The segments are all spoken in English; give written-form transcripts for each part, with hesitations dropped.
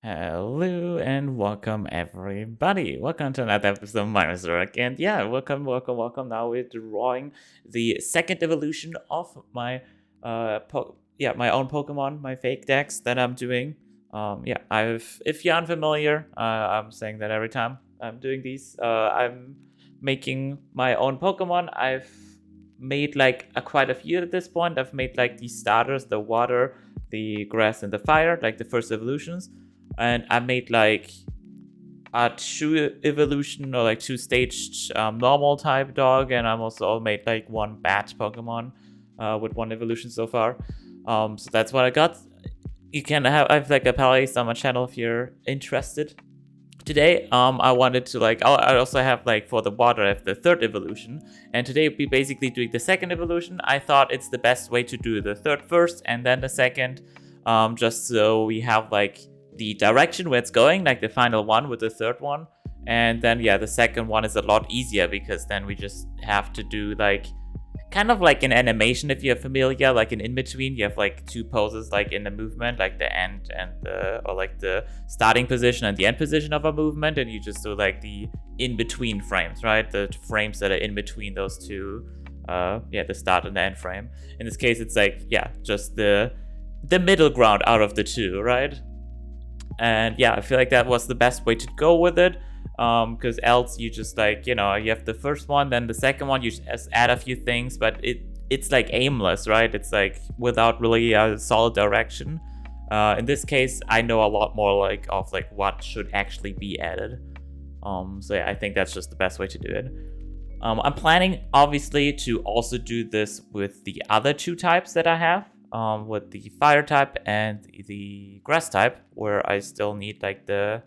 Hello and welcome everybody. Welcome to another episode of my LUHRAK. And yeah, welcome. Now we're drawing the second evolution of my my own Pokemon, my fake decks that I'm doing. If you're unfamiliar, I'm saying that every time I'm doing these. I'm making my own Pokemon. I've made quite a few at this point. I've made like the starters, the water, the grass, and the fire, like the first evolutions. And I made like a 2 evolution or like 2 staged normal type dog, and I'm also made like 1 bat Pokemon with 1 evolution so far. So that's what I got. You can I have like a playlist on my channel if you're interested. Today, I wanted to I also have like for the water, I have the 3rd evolution, and today we'll be basically doing the 2nd evolution. I thought it's the best way to do the 3rd first and then the 2nd, just so we have like the direction where it's going, like the final one with the 3rd one. And then yeah, the 2nd one is a lot easier because then we just have to do like kind of like an animation, if you're familiar, like an in-between. You have like 2 poses like in the movement, like the end and the starting position and the end position of a movement, and you just do like the in-between frames, right? The frames that are in between those 2, the start and the end frame. In this case, it's like, yeah, just the middle ground out of the 2, right? And yeah, I feel like that was the best way to go with it, because else you just like, you have the first one, then the 2nd one, you just add a few things, but it's like aimless, right? It's like without really a solid direction. In this case, I know a lot more like of like what should actually be added. So yeah, I think that's just the best way to do it. I'm planning obviously to also do this with the other 2 types that I have. With the fire type and the grass type, where I still need like the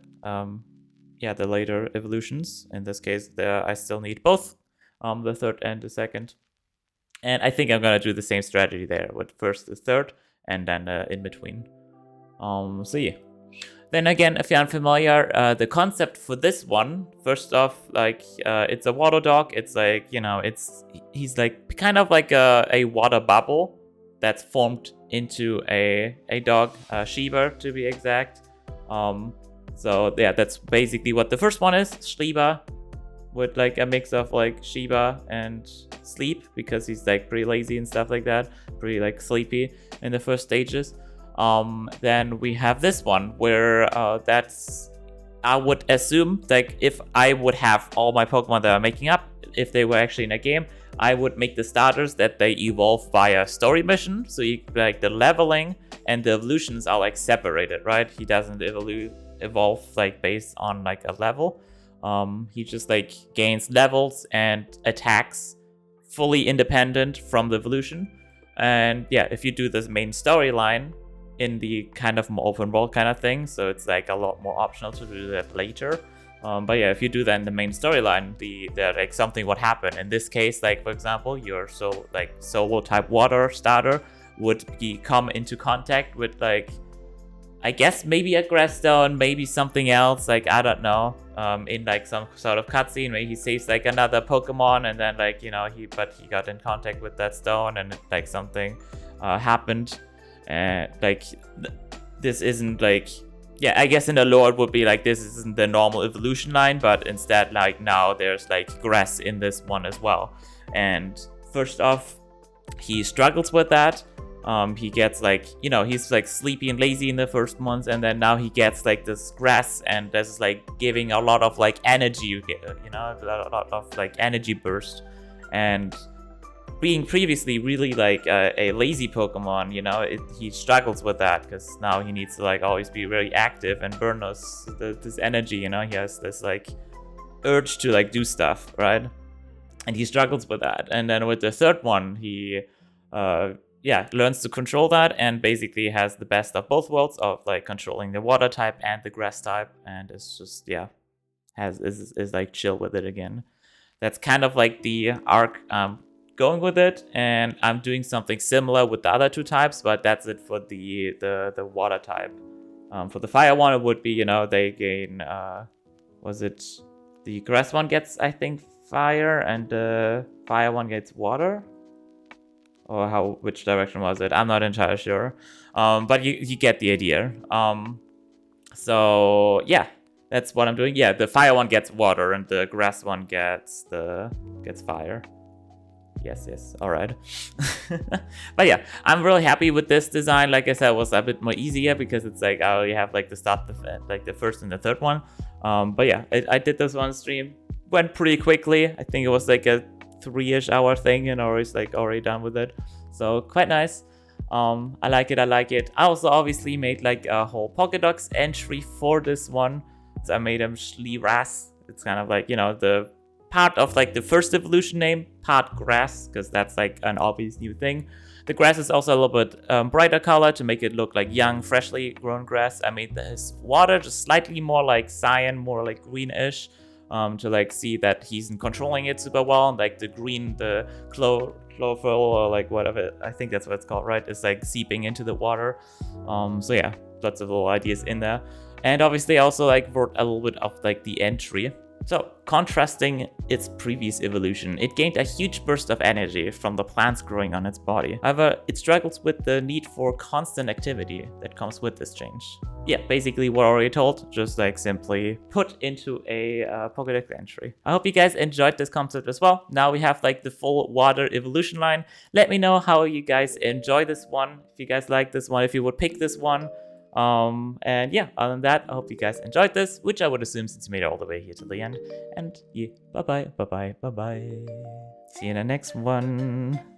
later evolutions. In this case, I still need both, the 3rd and the 2nd. And I think I'm gonna do the same strategy there with first the 3rd and then in between. So yeah. Then again, if you're unfamiliar, the concept for this one, first off, like it's a water dog. It's like, he's like kind of like a water bubble that's formed into a dog, Shiba to be exact. So yeah, that's basically what the first one is, Shiba, with like a mix of like Shiba and sleep, because he's like pretty lazy and stuff like that, pretty like sleepy in the first stages. Then we have this one where that's, I would assume, like if I would have all my Pokemon that I'm making up, if they were actually in a game, I would make the starters that they evolve via story mission. So you like the leveling and the evolutions are like separated, right? He doesn't evolve like based on like a level. He just like gains levels and attacks fully independent from the evolution. And yeah, if you do this main storyline in the kind of more open world kind of thing, so it's like a lot more optional to do that later. But yeah, if you do that in the main storyline, like something would happen. In this case, like for example, your solo type water starter would come into contact with like, I guess maybe a grass stone, maybe something else, like I don't know. In like some sort of cutscene where he saves like another Pokemon, and then like he got in contact with that stone, and like something happened, and like this isn't like. Yeah, I guess in the lore it would be like this isn't the normal evolution line, but instead like now there's like grass in this one as well. And first off, he struggles with that. He gets like, he's like sleepy and lazy in the first months, and then now he gets like this grass, and this is like giving a lot of like energy, a lot of like energy burst. And being previously really like a lazy Pokemon, he struggles with that, because now he needs to like always be very active and burn this energy. He has this like urge to like do stuff, right? And he struggles with that. And then with the 3rd one, he learns to control that, and basically has the best of both worlds of like controlling the water type and the grass type, and it's just is like chill with it again. That's kind of like the arc going with it, and I'm doing something similar with the other 2 types, but that's it for the water type. For the fire one, it would be, they gain, was it the grass one gets, I think, fire, and the fire one gets water? Or which direction was it? I'm not entirely sure. But you get the idea. So yeah, that's what I'm doing. Yeah, the fire one gets water and the grass one gets fire. Yes, all right. But yeah, I'm really happy with this design. Like I said, it was a bit more easier because it's like I only have like to start the first and the third one. But yeah, I did this one stream, went pretty quickly. I think it was like a 3-ish hour thing, and always like already done with it. So quite nice. I like it. I also obviously made like a whole Pokédex entry for this one. So I made him LUHRAK. It's kind of like, you know, the part of like the first evolution name, part grass, because that's like an obvious new thing. The grass is also a little bit brighter color to make it look like young, freshly grown grass. I made his water just slightly more like cyan, more like greenish, to like see that he's controlling it super well. And like the green, the chlorophyll or like whatever, I think that's what it's called, right? It's like seeping into the water. So yeah, lots of little ideas in there. And obviously I also like wrote a little bit of like the entry. So, contrasting its previous evolution, it gained a huge burst of energy from the plants growing on its body. However, it struggles with the need for constant activity that comes with this change. Yeah, basically what I already told, just like simply put into a Pokédex entry. I hope you guys enjoyed this concept as well. Now we have like the full water evolution line. Let me know how you guys enjoy this one, if you guys like this one, if you would pick this one. And yeah, other than that, I hope you guys enjoyed this, which I would assume since you made it all the way here to the end. And yeah, bye bye. See you in the next one.